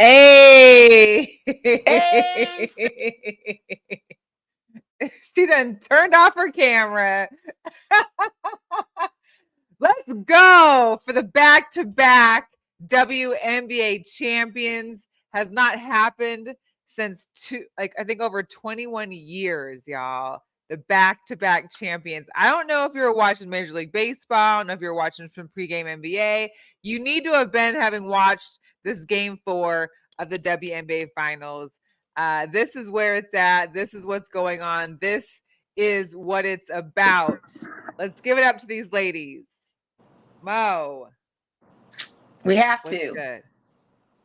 Hey. Hey, She done turned off her camera. Let's go for the back-to-back WNBA champions. Has not happened since I think over 21 years, y'all. The back-to-back champions. I don't know if you were watching Major League Baseball. I don't know if you were watching some pregame NBA. You need to have been having watched this game 4 of the WNBA finals. This is where it's at. This is what's going on. This is what it's about. Let's give it up to these ladies. Mo, we have what's to. good?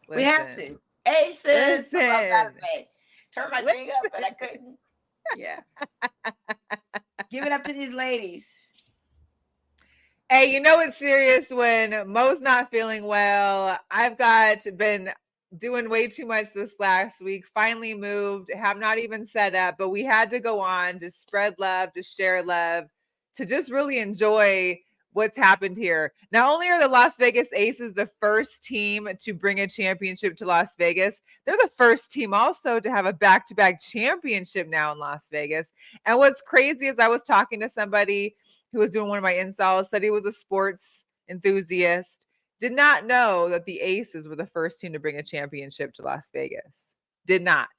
We have to. Aces. That's what I gotta Listen. say. Turn my thing up, but I couldn't. Yeah. Give it up to these ladies. Hey, you know it's serious when Mo's not feeling well. I've been doing way too much this last week. Finally moved, have not even set up, but we had to go on to spread love, to share love, to just really enjoy what's happened here. Not only are the Las Vegas Aces the first team to bring a championship to Las Vegas, they're the first team also to have a back-to-back championship now in Las Vegas. And what's crazy is I was talking to somebody who was doing one of my installs, said he was a sports enthusiast, did not know that the Aces were the first team to bring a championship to Las Vegas. Did not.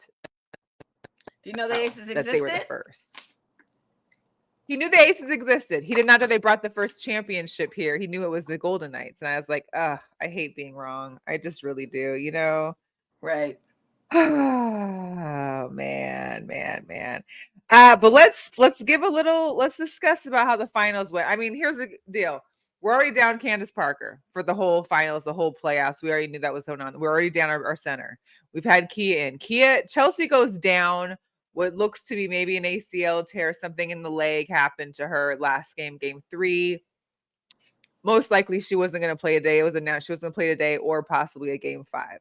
Do you know the Aces existed? That they were the first. He knew the Aces existed. He did not know they brought the first championship here. He knew it was the Golden Knights. And I was like, ugh, I hate being wrong. I just really do, you know? Right. Oh man. But let's discuss about how the finals went. I mean, here's the deal. We're already down Candace Parker for the whole finals, the whole playoffs. We already knew that was going on. We're already down our center. We've had Kia in. Chelsea goes down. What looks to be maybe an ACL tear, something in the leg happened to her last game 3. Most likely she wasn't going to play today. It was announced she was going to play today or possibly a game 5.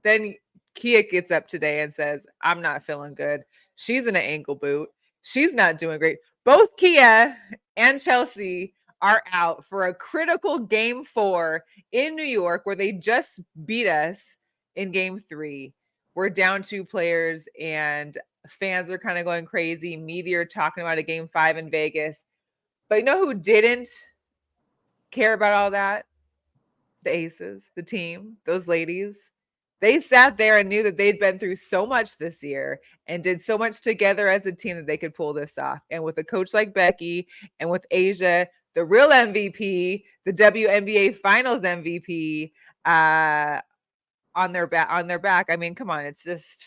Then Kia gets up today and says, I'm not feeling good. She's in an ankle boot. She's not doing great. Both Kia and Chelsea are out for a critical game 4 in New York where they just beat us in game 3. We're down 2 players and fans are kind of going crazy. Media are talking about a game 5 in Vegas. But you know who didn't care about all that? The Aces, the team, those ladies. They sat there and knew that they'd been through so much this year and did so much together as a team that they could pull this off. And with a coach like Becky and with Asia, the real MVP, the WNBA Finals MVP, on their back. I mean, come on, it's just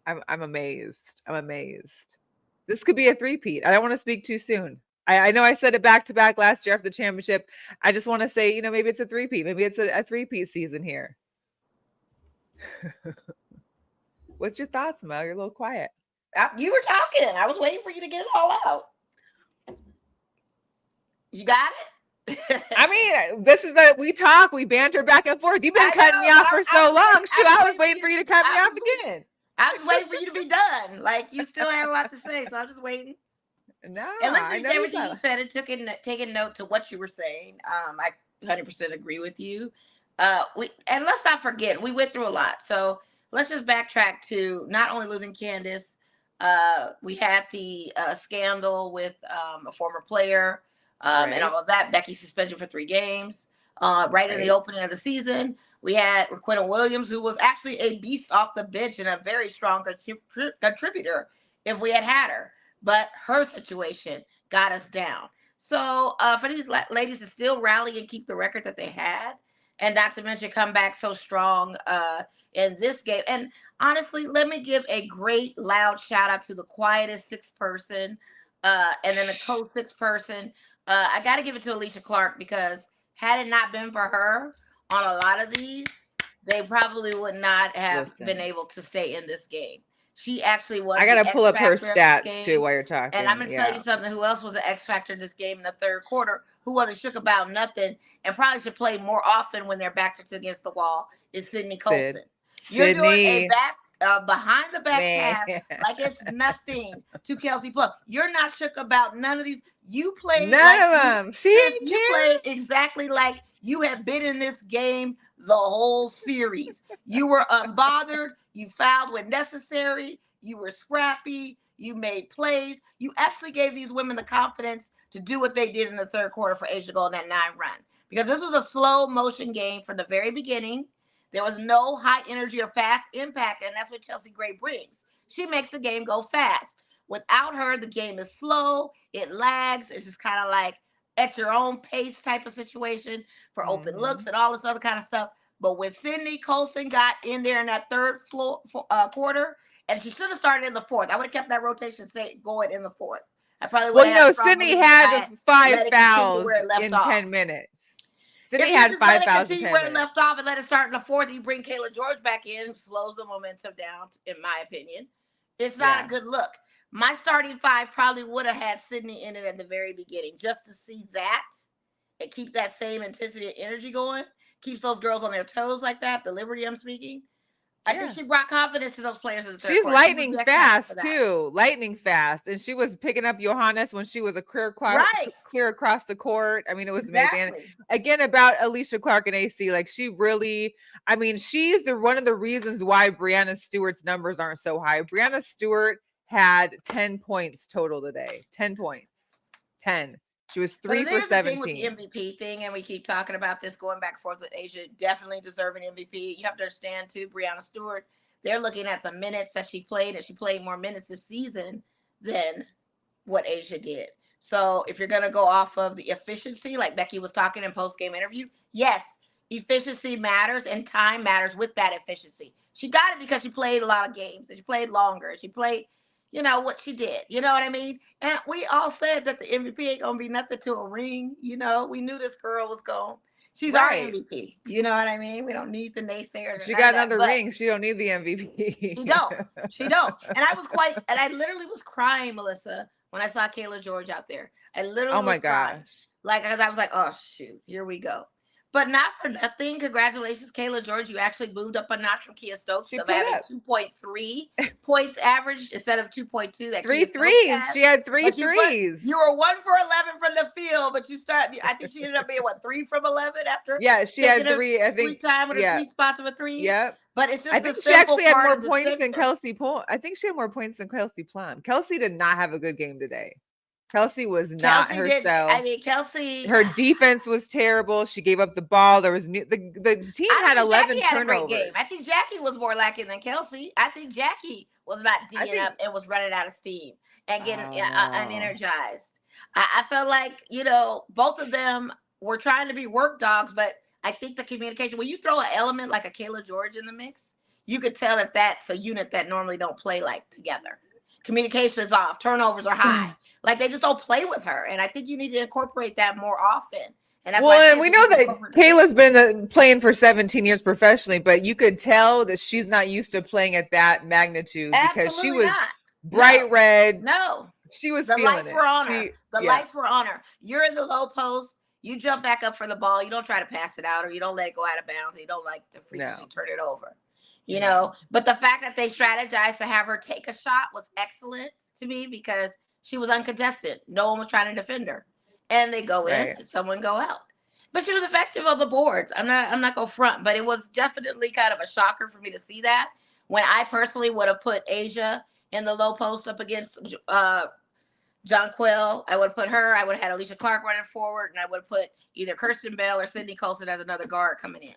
I'm amazed. I'm amazed. This could be a three-peat. I don't want to speak too soon. I know I said it back-to-back last year after the championship. I just want to say, you know, maybe it's a three-peat. Maybe it's a three-peat season here. What's your thoughts, Mel? You're a little quiet. You were talking. I was waiting for you to get it all out. You got it? I mean, this is we talk, we banter back and forth. You've been cutting me off for so long. Shoot, I was waiting for you to cut me off again. I was waiing for you to be done. Like, you still had a lot to say, so I'm just waiting. No, and listening to everything you said and taking note to what you were saying. I 100% agree with you. And let's not forget, we went through a lot. So let's just backtrack to not only losing Candace, we had the scandal with a former player, and all of that. Becky suspension for 3 games. Right in the opening of the season, we had Raquel Williams, who was actually a beast off the bench and a very strong contributor if we had her. But her situation got us down. So for these ladies to still rally and keep the record that they had, and not to mention come back so strong in this game. And honestly, let me give a great loud shout out to the quietest 6th person and then the co-6th person. I got to give it to Alicia Clark, because had it not been for her on a lot of these, they probably would not have been able to stay in this game. She actually was. I got to pull up her stats too while you're talking. And I'm going to tell you something. Who else was an X factor in this game in the 3rd quarter, who wasn't shook about nothing and probably should play more often when their backs are against the wall, is Sydney Colson. You're doing a behind the back pass like it's nothing to Kelsey Plum. You're not shook about none of these. You played none of them. You played exactly like You have been in this game the whole series. You were unbothered. You fouled when necessary. You were scrappy. You made plays. You actually gave these women the confidence to do what they did in the third quarter for Asia to go on that 9 run. Because this was a slow motion game from the very beginning. There was no high energy or fast impact, and that's what Chelsea Gray brings. She makes the game go fast. Without her, the game is slow. It lags. It's just kind of like at your own pace type of situation for open looks and all this other kind of stuff. But when Sydney Colson got in there in that quarter, and she should have started in the fourth. I would have kept that rotation going in the fourth. I probably would Well, you have had know, a strong Sydney belief if I had had 5 let it continue fouls where it left in 10 off. minutes. If Sydney you had just 5 let it fouls in continue 10 where it minutes. left off and let it start in the fourth, you bring Kayla George back in, who slows the momentum down, in my opinion. It's not a good look. My starting 5 probably would have had Sydney in it at the very beginning, just to see that and keep that same intensity and energy going. Keeps those girls on their toes like that, the liberty I'm speaking. I think she brought confidence to those players in the third She's quarter. lightning fast too, lightning fast, and she was picking up Johannes when she was a clear across the court. I mean, it was amazing. And again, about Alicia Clark and AC, like she really, I mean, she's one of the reasons why Breanna Stewart's numbers aren't so high. Breanna Stewart had 10 points total today. 10 points. 10. She was 3 for 17. The thing with the MVP thing, and we keep talking about this going back and forth with Asia, definitely deserving MVP. You have to understand too, Breanna Stewart, they're looking at the minutes that she played, and she played more minutes this season than what Asia did. So if you're going to go off of the efficiency, like Becky was talking in post-game interview, yes, efficiency matters and time matters with that efficiency. She got it because she played a lot of games, and she played longer. She played, what she did. You know what I mean? And we all said that the MVP ain't going to be nothing to a ring. We knew this girl was going. She's our MVP. You know what I mean? We don't need the naysayers. She got another ring. She don't need the MVP. She don't. And I literally was crying, Melissa, when I saw Kayla George out there. I literally was crying. Like, because I was like, oh, shoot, here we go. But not for nothing. Congratulations, Kayla George. You actually moved up a notch from Kia Stokes of having 2.3 points averaged instead of 2.2. That 3 threes. She had 3 threes. You were 1 for 11 from the field, but I think she ended up being 3 from 11 after. Yeah, she had 3. I think sweet time with her sweet spots of a 3. Yep. But it's just I think she actually had more points than Kelsey Plum. I think she had more points than Kelsey Plum. Kelsey did not have a good game today. Kelsey was not herself. Kelsey. Her defense was terrible. She gave up the ball. There was the team had 11 turnovers. Had a great game. I think Jackie was more lacking than Kelsey. I think Jackie was not D'ing up and was running out of steam and getting unenergized. I felt like both of them were trying to be work dogs, but I think the communication, when you throw an element like a Kayla George in the mix, you could tell that that's a unit that normally don't play like together. Communication is off. Turnovers are high. Like they just don't play with her. And I think you need to incorporate that more often. And that's and we know that Kayla's been playing for 17 years professionally, but you could tell that she's not used to playing at that magnitude because she was bright red. No. She was the feeling lights it. Were on her. The lights were on her. You're in the low post. You jump back up for the ball. You don't try to pass it out or you don't let it go out of bounds. You don't like to freakishly turn it over. But the fact that they strategized to have her take a shot was excellent to me because she was uncontested. No one was trying to defend her. And they go in and someone go out. But she was effective on the boards. I'm not going to front, but it was definitely kind of a shocker for me to see that when I personally would have put Asia in the low post up against Jonquel. I would have put her. I would have had Alicia Clark running forward, and I would have put either Kirsten Bell or Sydney Colson as another guard coming in.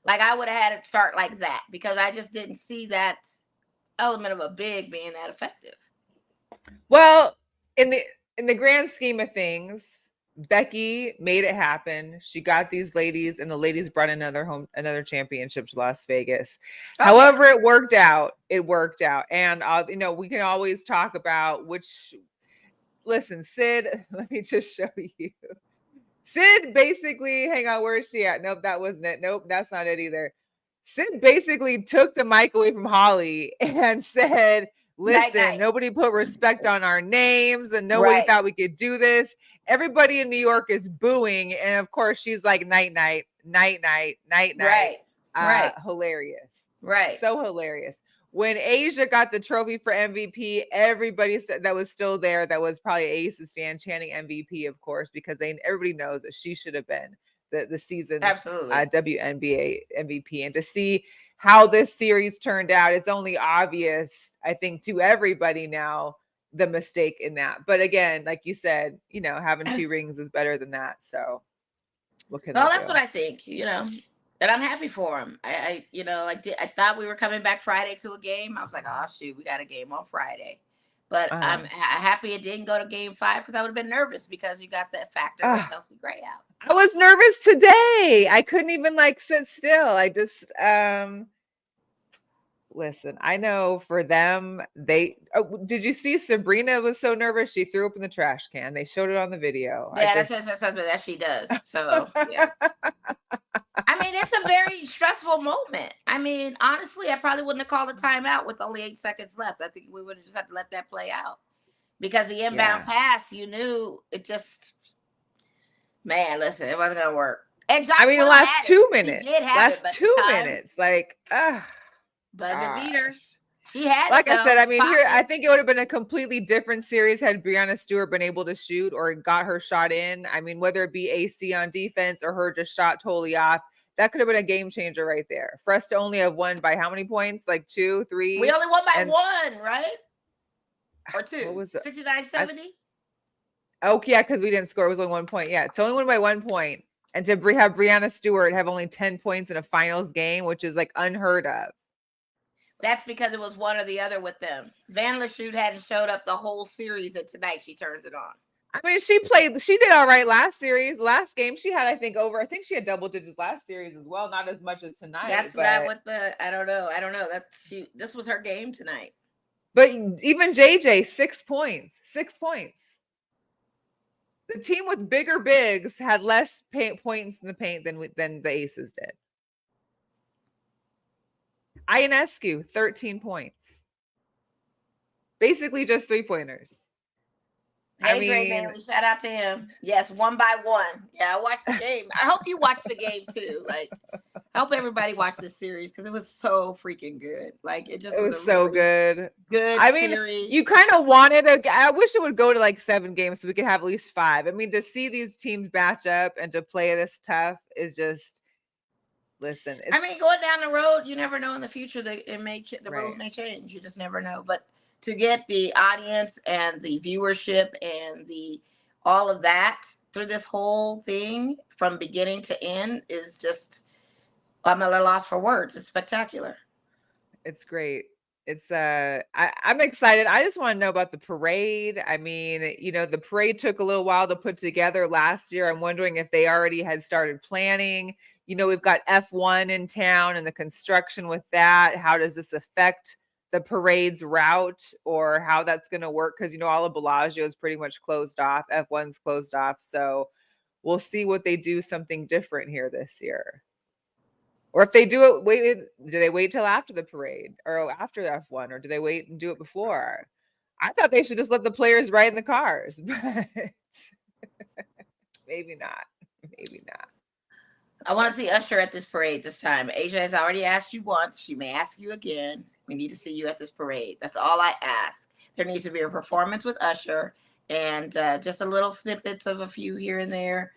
Like I would have had it start like that because I just didn't see that element of a big being that effective. Well, in the grand scheme of things, Becky made it happen. She got these ladies, and the ladies brought another championship to Las Vegas. However, it worked out. It worked out, and we can always talk about which. Listen, Sid. Let me just show you. Sid basically, hang on, where is she at? Nope, that wasn't it. Nope, that's not it either. Sid basically took the mic away from Holly and said, listen, nobody put respect on our names and nobody thought we could do this. Everybody in New York is booing. And of course, she's like, night, night, night, night, night, night. Hilarious. Right. So hilarious. When Asia got the trophy for MVP, everybody said that was still there. That was probably Ace's fan chanting MVP, of course, because everybody knows that she should have been the season's Absolutely. WNBA MVP. And to see how this series turned out, it's only obvious, I think, to everybody now, the mistake in that. But again, like you said, having 2 rings is better than that. So what can No, they that's do? what I think, and I'm happy for him. I thought we were coming back Friday to a game. I was like, oh shoot, we got a game on Friday. But I'm happy it didn't go to game 5 because I would have been nervous because you got that factor of Chelsea Gray out. I was nervous today. I couldn't even sit still. I just listen, I know for them, did you see Sabrina was so nervous she threw up in the trash can? They showed it on the video. Yeah, that's something that she does. So yeah. I mean, it's a very stressful moment. I mean, honestly, I probably wouldn't have called a timeout with only 8 seconds left. I think we would have just had to let that play out because the inbound pass, you knew it just, man, listen, it wasn't gonna work. And I mean, the last 2 minutes, buzzer beater. Gosh. She had Like it, I said, I mean, Pocket. I think it would have been a completely different series had Breanna Stewart been able to shoot or got her shot in. I mean, whether it be AC on defense or her just shot totally off, that could have been a game changer right there. For us to only have won by how many points? Like 2, 3? We only won by 1, right? Or 2? What was it? 69-70? Oh, yeah, because we didn't score. It was only 1 point. Yeah, it's only won by 1 point. And to have Breanna Stewart have only 10 points in a finals game, which is unheard of. That's because it was one or the other with them. Van Lachute hadn't showed up the whole series, and tonight she turns it on. I mean, she did all right last game. She had, I think she had double digits last series as well. Not as much as tonight. That's not what I don't know. This was her game tonight. But even JJ, 6 points. 6 points. The team with bigger bigs had less points in the paint than the Aces did. Ionescu, 13 points. Basically just 3-pointers. Manley, shout out to him. Yes, 1 by 1. Yeah, I watched the game. I hope you watched the game too. I hope everybody watched this series because it was so freaking good. It was so really good. Good. I mean, series. You kind of wanted I wish it would go to 7 games so we could have at least 5. I mean, to see these teams match up and to play this tough is just. Listen, going down the road, you never know in the future that the rules may change. You just never know. But to get the audience and the viewership and all of that through this whole thing from beginning to end is just, I'm at a loss for words. It's spectacular. It's great. It's I'm excited. I just want to know about the parade. I mean, the parade took a little while to put together last year. I'm wondering if they already had started planning. We've got F1 in town and the construction with that. How does this affect the parade's route or how that's going to work? Because, all of Bellagio is pretty much closed off. F1's closed off. So we'll see what they do something different here this year. Or if they do it, do they wait till after the parade or after the F1 or do they wait and do it before? I thought they should just let the players ride in the cars, but maybe not. Maybe not. I want to see Usher at this parade this time. Asia has already asked you once. She may ask you again. We need to see you at this parade. That's all I ask. There needs to be a performance with Usher and just a little snippets of a few here and there.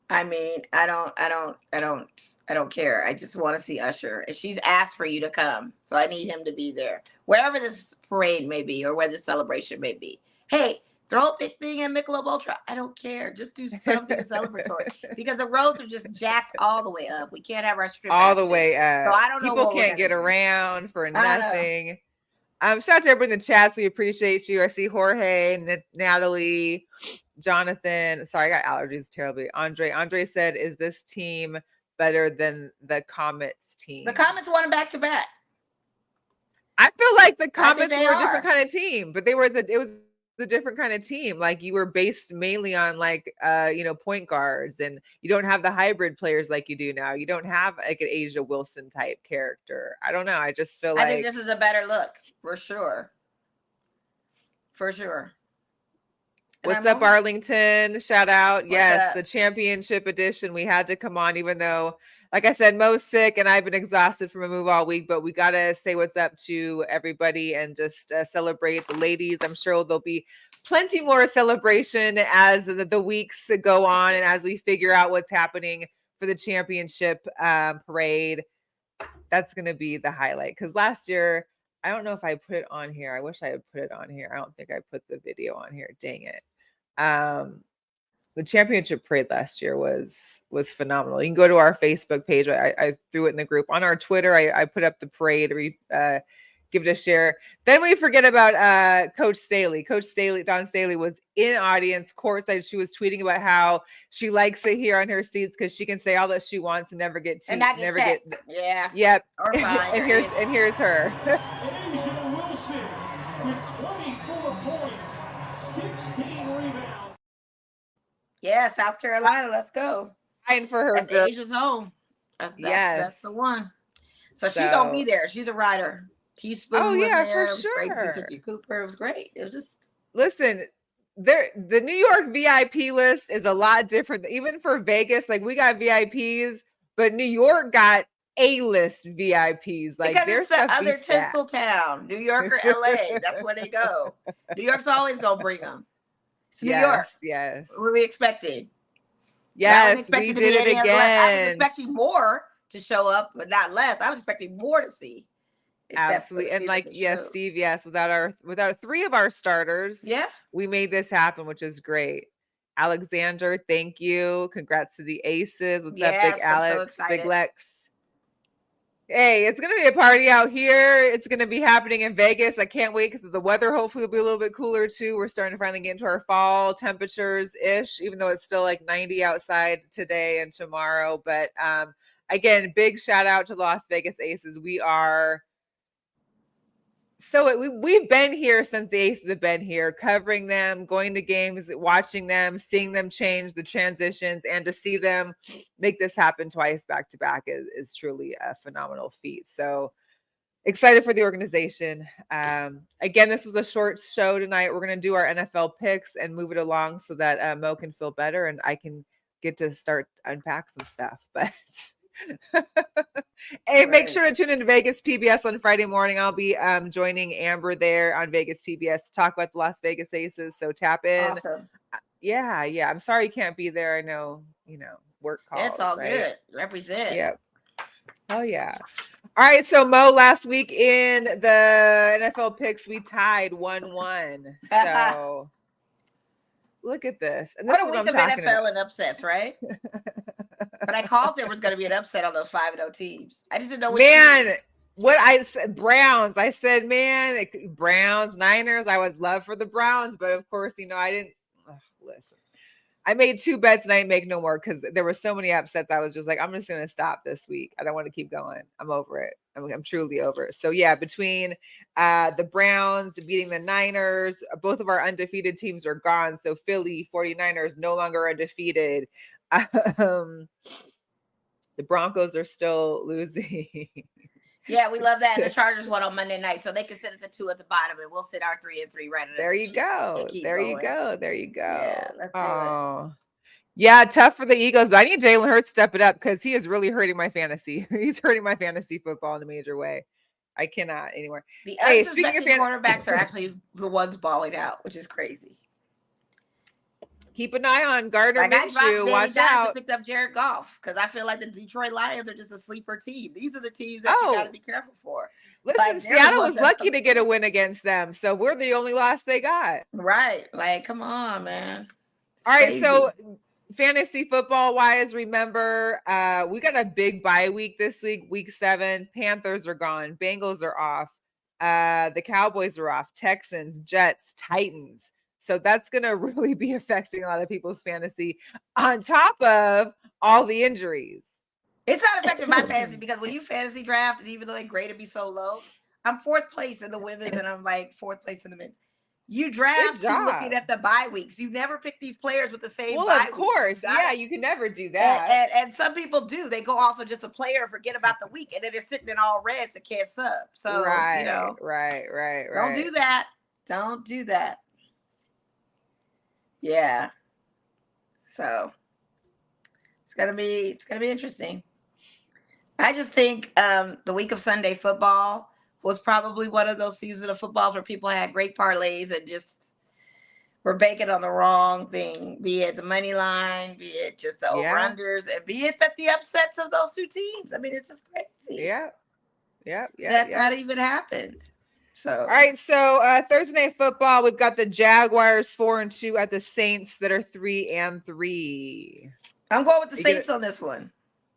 I mean, I don't care. I just want to see Usher. And she's asked for you to come. So I need him to be there. Wherever this parade may be or where the celebration may be. Hey, throw a big thing at Michelob Ultra. I don't care. Just do something celebratory because the roads are just jacked all the way up. We can't have our strip all the way up. So I don't know. People can't get around for nothing. Shout out to everybody in the chats. We appreciate you. I see Jorge, Natalie, Jonathan. Sorry, I got allergies terribly. Andre said, "Is this team better than the Comets team?" The Comets won back to back. I feel like the Comets were a different kind of team, but it was a different kind of team. You were based mainly on point guards, and you don't have the hybrid players like you do now. You don't have an Asia Wilson type character. I don't know. I just feel I think this is a better look for sure. For sure. What's up, Arlington? Shout out. Yes, the championship edition. We had to come on, even though, like I said, Mo's sick and I've been exhausted from a move all week, but we got to say what's up to everybody and just celebrate the ladies. I'm sure there'll be plenty more celebration as the weeks go on and as we figure out what's happening for the championship parade. That's going to be the highlight. Because last year, I don't know if I put it on here. I wish I had put it on here. I don't think I put the video on here. Dang it. The championship parade last year was phenomenal. You can go to our Facebook page. I threw it in the group. On our Twitter, I put up the parade. Give it a share. Then we forget about Coach Staley. Dawn Staley was in audience courtside. She was tweeting about how she likes it here on her seats because she can say all that she wants and never get yeah. Yep. Or fine. and here's her. Asia Wilson with 24 points, 16 rebounds. Yeah, South Carolina, let's go. Fine for her. That's Asia's home. That's the one. So she's gonna be there. She's a rider. Teaspoon was there. For sure. It was great to see Cynthia Cooper. It was great. It was just listen. The New York VIP list is a lot different. Even for Vegas, like we got VIPs, but New York got A-list VIPs. Like because it's the other Tinseltown, New York or LA. That's where they go. New York's always gonna bring them. It's New York. Yes. What were we expecting? Yes, we did it again. I was expecting more to show up, but not less. I was expecting more to see. Absolutely. And like, yes, Steve, yes, without 3 of our starters, we made this happen, which is great. Alexander, thank you. Congrats to the Aces. What's up, Big Alex, Big Lex? Hey, it's going to be a party out here. It's going to be happening in Vegas. I can't wait because the weather hopefully will be a little bit cooler too. We're starting to finally get into our fall temperatures-ish, even though it's still like 90 outside today and tomorrow. But again, big shout out to Las Vegas Aces. We've been here since the Aces have been here, covering them, going to games, watching them, seeing them change the transitions, and to see them make this happen twice back to back is truly a phenomenal feat. So excited for the organization. Again, this was a short show tonight. We're going to do our NFL picks and move it along so that Mo can feel better and I can get to start unpack some stuff. But hey, make sure to tune into Vegas PBS on Friday morning. I'll be joining Amber there on Vegas PBS to talk about the Las Vegas Aces. So tap in. Awesome. Yeah. I'm sorry you can't be there. I know, work calls. It's all good. Represent. Yep. Oh yeah. All right. So Mo, last week in the NFL picks, we tied 1-1. So look at this. And this what a week of NFL and upsets, right? But I called there was going to be an upset on those 5-0 teams. I just didn't know what I said. Browns. I said, Browns, Niners. I would love for the Browns, but of course, I didn't. Listen, I made 2 bets and I didn't make no more because there were so many upsets. I was just like, I'm just going to stop this week. I don't want to keep going. I'm over it. I'm truly over it. So yeah, between the Browns beating the Niners, both of our undefeated teams are gone. So Philly 49ers no longer undefeated. The Broncos are still losing. Yeah, we love that. And the Chargers won on Monday night, so they can sit at the 2 at the bottom, and we'll sit our 3-3 right at there you go. There you go. Yeah, let's do it. Yeah, tough for the Eagles. I need Jalen Hurts to step it up because he is really hurting my fantasy. He's hurting my fantasy football in a major way. I cannot anymore. The unsuspecting quarterbacks are actually the ones balling out, which is crazy. Keep an eye on Gardner Minshew. Watch out. I picked up Jared Goff because I feel like the Detroit Lions are just a sleeper team. These are the teams that you got to be careful for. Listen, Seattle was lucky to get a win against them, so we're the only loss they got. Right. Like, come on, man. All right, so fantasy football wise, remember, we got a big bye week this week, week 7. Panthers are gone. Bengals are off. The Cowboys are off. Texans, Jets, Titans. So that's going to really be affecting a lot of people's fantasy on top of all the injuries. It's not affecting my fantasy because when you fantasy draft, and even though they graded me so low, I'm 4th place in the women's and I'm like 4th place in the men's. You draft looking at the bye weeks. You never pick these players with the same bye weeks. Well, of course. Yeah, you can never do that. And some people do. They go off of just a player and forget about the week. And then they're sitting in all reds and can't sub. So, right. Don't do that. Don't do that. Yeah. So it's gonna be interesting. I just think the week of Sunday football was probably one of those seasons of footballs where people had great parlays and just we're banking on the wrong thing, be it the money line, be it just the over-unders, and be it that the upsets of those two teams. I mean, it's just crazy. Yeah. That even happened. So all right, so Thursday Night Football, we've got the Jaguars 4-2 at the Saints that are 3-3. I'm going with the Saints on this one.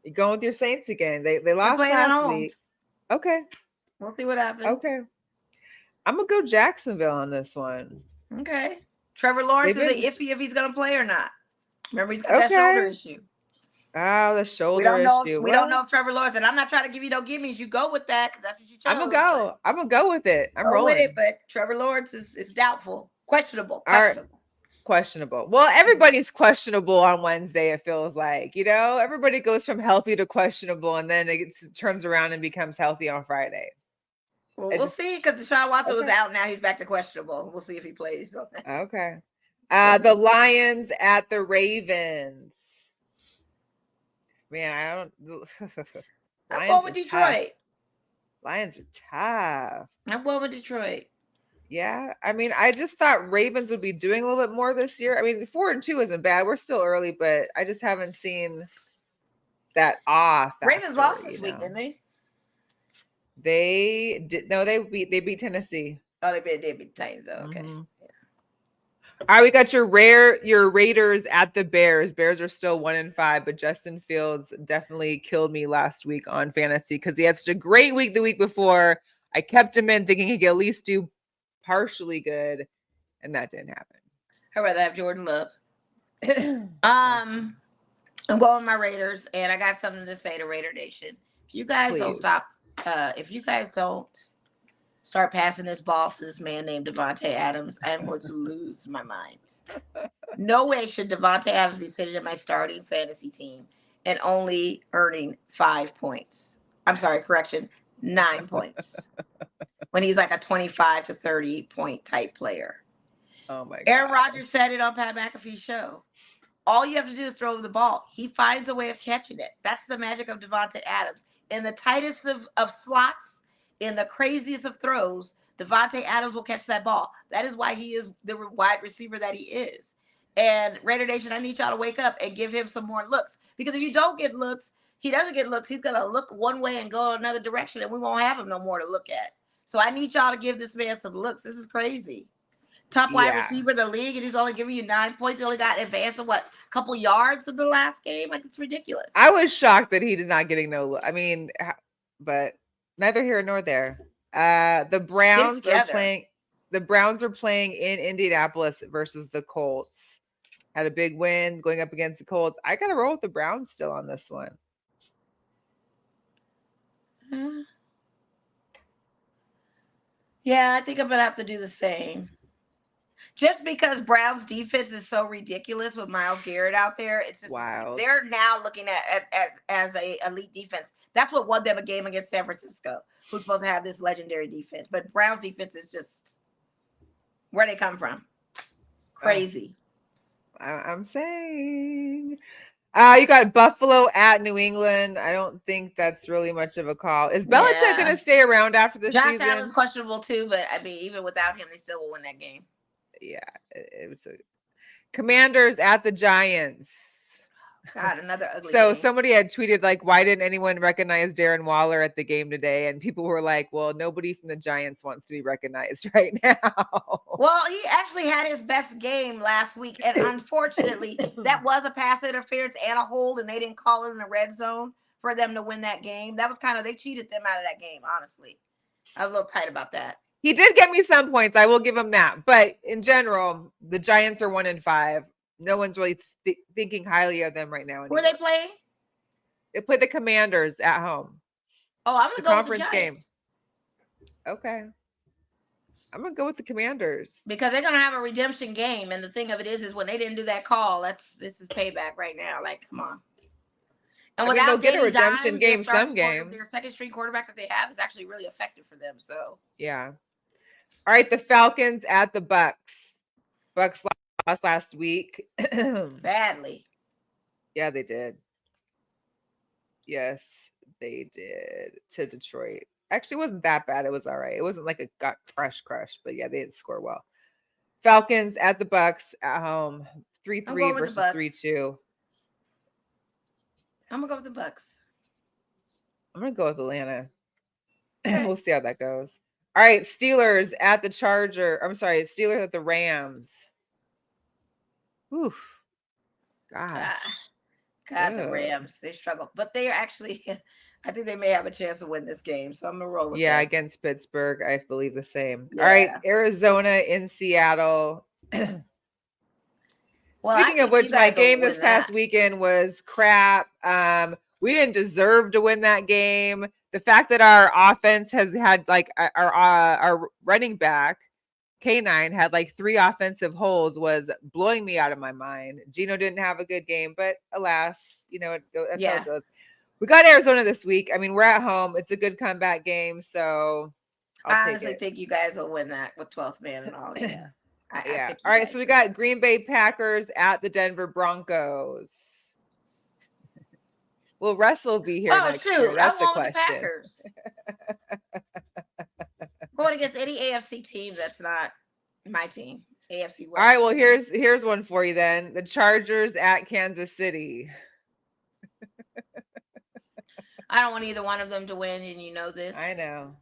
You're going with your Saints again. They lost last week. Okay. We'll see what happens. Okay. I'm gonna go Jacksonville on this one. Okay. Trevor Lawrence is iffy if he's gonna play or not. Remember, he's got that shoulder issue. Oh, the shoulder issue. We don't know if Trevor Lawrence, and I'm not trying to give you no gimmies. You go with that because that's what you chose. I'm gonna go with it. I'm rolling with it, but Trevor Lawrence is doubtful, questionable. Questionable. Well, everybody's questionable on Wednesday. It feels like, everybody goes from healthy to questionable, and then it turns around and becomes healthy on Friday. Well, we'll see because Deshaun Watson was out. Now he's back to questionable. We'll see if he plays. Okay. The Lions at the Ravens. Man, I don't. I'm going with Detroit. Lions are tough. I'm going with Detroit. Yeah, I mean, I just thought Ravens would be doing a little bit more this year. I mean, 4-2 isn't bad. We're still early, but I just haven't seen that off. Ravens lost this week, didn't they? They did. No, they beat Tennessee. Oh, they beat Titans. Oh, okay. Mm-hmm. All right, we got your Raiders at the Bears. Bears are still 1-5, but Justin Fields definitely killed me last week on fantasy because he had such a great week the week before. I kept him in thinking he could at least do partially good, and that didn't happen. I'd rather have Jordan Love. I'm going with my Raiders, and I got something to say to Raider Nation. If you guys don't stop, if you guys don't start passing this ball to this man named Devontae Adams, I am going to lose my mind. No way should Devontae Adams be sitting in my starting fantasy team and only earning 5 points. I'm sorry, correction, 9 points. When he's like a 25 to 30 point type player. Oh my God. Aaron Rodgers said it on Pat McAfee's show. All you have to do is throw him the ball. He finds a way of catching it. That's the magic of Devontae Adams. In the tightest of slots, in the craziest of throws, Devontae Adams will catch that ball. That is why he is the wide receiver that he is. And Raider Nation, I need y'all to wake up and give him some more looks. Because if you don't get looks, he doesn't get looks. He's going to look one way and go another direction, and we won't have him no more to look at. So I need y'all to give this man some looks. This is crazy. Top wide receiver in the league, and he's only giving you 9 points. He only got advanced of a couple yards in the last game. Like, it's ridiculous. I was shocked that he is not getting no look. I mean, but neither here nor there. The Browns are playing. The Browns are playing in Indianapolis versus the Colts. Had a big win going up against the Colts. I got to roll with the Browns still on this one. Yeah, I think I'm going to have to do the same. Just because Browns defense is so ridiculous with Myles Garrett out there, it's just wild. They're now looking at as a elite defense. That's what won them a game against San Francisco, who's supposed to have this legendary defense. But Browns defense is just where they come from. Crazy. I'm saying. You got Buffalo at New England. I don't think that's really much of a call. Is Belichick going to stay around after this season? Josh Allen's questionable too, but I mean, even without him, they still will win that game. Yeah, it was Commanders at the Giants. God, another ugly So game. Somebody had tweeted, like, why didn't anyone recognize Darren Waller at the game today? And people were like, well, nobody from the Giants wants to be recognized right now. Well, he actually had his best game last week. And unfortunately, that was a pass interference and a hold, and they didn't call it in the red zone for them to win that game. That was they cheated them out of that game, honestly. I was a little tight about that. He did get me some points. I will give him that. But in general, the Giants are 1-5. No one's really thinking highly of them right now. Who are they playing? They play the Commanders at home. Oh, I'm going to go with the Giants. Game. Okay. I'm going to go with the Commanders. Because they're going to have a redemption game. And the thing of it is when they didn't do that call, this is payback right now. Like, come on. And without they'll get a redemption game some game. Their second string quarterback that they have is actually really effective for them. So, yeah. All right, the Falcons at the Bucks. Bucks lost last week. Badly. Yeah, they did. Yes, they did to Detroit. Actually, it wasn't that bad. It was all right. It wasn't like a gut crush, but yeah, they didn't score well. Falcons at the Bucks at home. 3-3 I'm going with the versus Bucks. 3-2. I'm gonna go with the Bucks. I'm gonna go with Atlanta. Okay. We'll see how that goes. All right, Steelers at the Steelers at the Rams. Oof. Gosh. God, the Ugh. Rams, they struggle, but they are actually. I think they may have a chance to win this game, so I'm gonna roll with Yeah, them. against Pittsburgh, I believe the same. Yeah. All right, Arizona in Seattle. Well, I Speaking of think you which, my guys will game this win past that. weekend was crap. We didn't deserve to win that game. The fact that our offense has had like our running back K9 had like 3 offensive holes was blowing me out of my mind. Gino didn't have a good game, but alas, that's how Yeah. it goes. We got Arizona this week. I mean, we're at home. It's a good comeback game, so I I'll take honestly it. think you guys will win that with 12th man and all. Yeah. I Yeah. pick you All right. guys So we for that. got Green Bay Packers at the Denver Broncos. Will Russell be here Oh next year? shoot! That's I'm the going with the question. Packers. Going against any AFC team that's not my team. AFC West. All right. Well, here's one for you then. The Chargers at Kansas City. I don't want either one of them to win, and you know this. I know.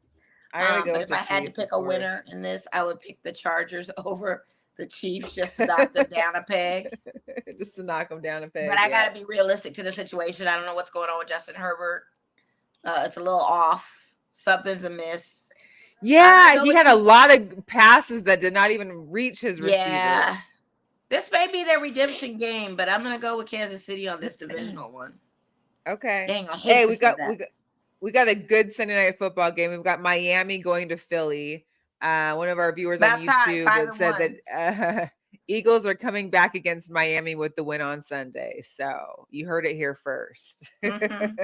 I gotta go But with if the I had to Chiefs, pick of a course. winner in this, I would pick the Chargers over the Chiefs just to knock them down a peg. Just to knock them down a peg. But I got to be realistic to the situation. I don't know what's going on with Justin Herbert. It's a little off. Something's amiss. Yeah, he had a lot of passes that did not even reach his receivers. Yeah. This may be their redemption game, but I'm gonna go with Kansas City on this divisional one. Okay. Dang, I hate to say that. we got a good Sunday night football game. We've got Miami going to Philly. One of our viewers on YouTube said that Eagles are coming back against Miami with the win on Sunday. So you heard it here first. Mm-hmm.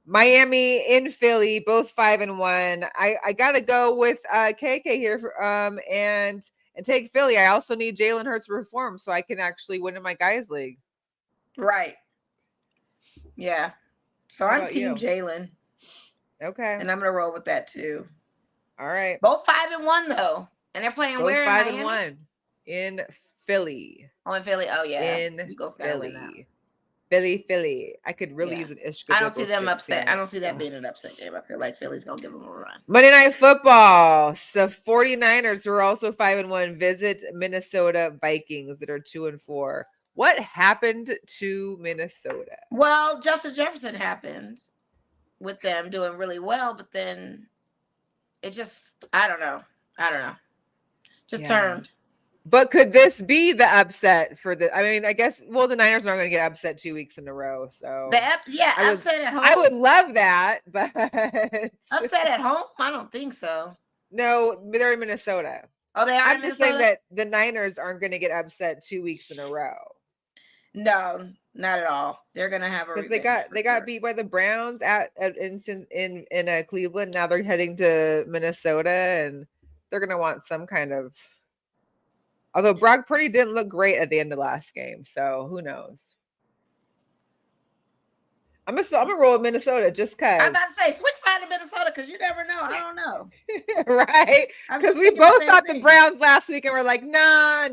Miami in Philly, both 5-1. I gotta go with KK here and take Philly. I also need Jalen Hurts to perform so I can actually win in my guys league. Right. Yeah. So I'm team Jalen. Okay. And I'm gonna roll with that too. All right. Both 5-1 though, and they're playing both where? 5-1 in Philly. Oh, in Philly. Oh yeah. In Eagles gotta win that. Philly. I could really use an Ishka. I don't see them upset. I don't see that being an upset game. I feel like Philly's gonna give them a run. Monday Night Football. So 49ers, who are also 5-1, visit Minnesota Vikings that are 2-4. What happened to Minnesota? Well, Justin Jefferson happened with them doing really well, but then it just I don't know. Just turned. But could this be the upset for the? I mean, I guess. Well, the Niners aren't going to get upset 2 weeks in a row. So upset at home. I would love that, but upset at home. I don't think so. No, they're in Minnesota. Oh, they are. I'm just saying that the Niners aren't going to get upset 2 weeks in a row. No, not at all. They're going to have a because they got beat by the Browns in Cleveland. Now they're heading to Minnesota, and they're going to want some kind of. Although Brock Purdy didn't look great at the end of last game, so who knows? I'm gonna roll with Minnesota just because. I'm about to say switch mine to Minnesota because you never know. I don't know. Right? Because we both thought the Browns last week and we're like, nah,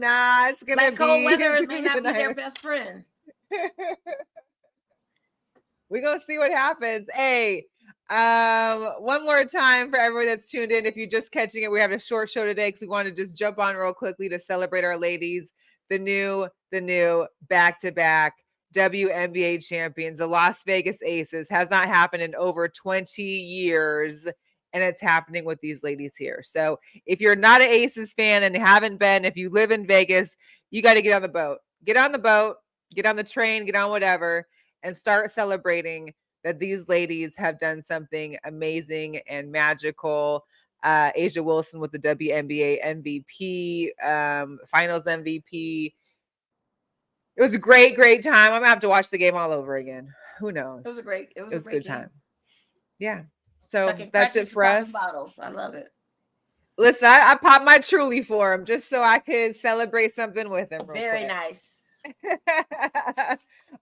it's gonna be cold weather may not be their best friend. We're gonna see what happens. Hey, one more time for everyone that's tuned in. If you're just catching it, we have a short show today because we want to just jump on real quickly to celebrate our ladies, the new back-to-back WNBA champions, the Las Vegas Aces. Has not happened in over 20 years, and it's happening with these ladies here. So if you're not an Aces fan and haven't been, if you live in Vegas, you got to get on the boat. Get on the boat, get on the train, get on whatever, and start celebrating that these ladies have done something amazing and magical. Asia Wilson with the WNBA MVP, Finals MVP. It was a great time. I'm gonna have to watch the game all over again. Who knows? It was a good game. time. Yeah. So that's it for us. Bottles. I love it. Listen, I popped my Truly for him just so I could celebrate something with him. Very nice. All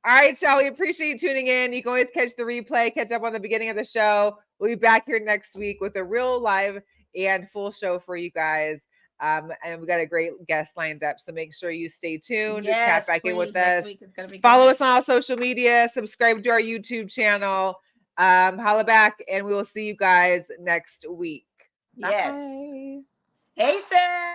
right, y'all. We appreciate you tuning in. You can always catch the replay, catch up on the beginning of the show. We'll be back here next week with a real live and full show for you guys. And we got a great guest lined up. So make sure you stay tuned. Yes, Tap back in with please. Next us. week is gonna be Follow good. us on all social media. Subscribe to our YouTube channel. Holla back, and we will see you guys next week. Yes. Bye. Hey, Sam.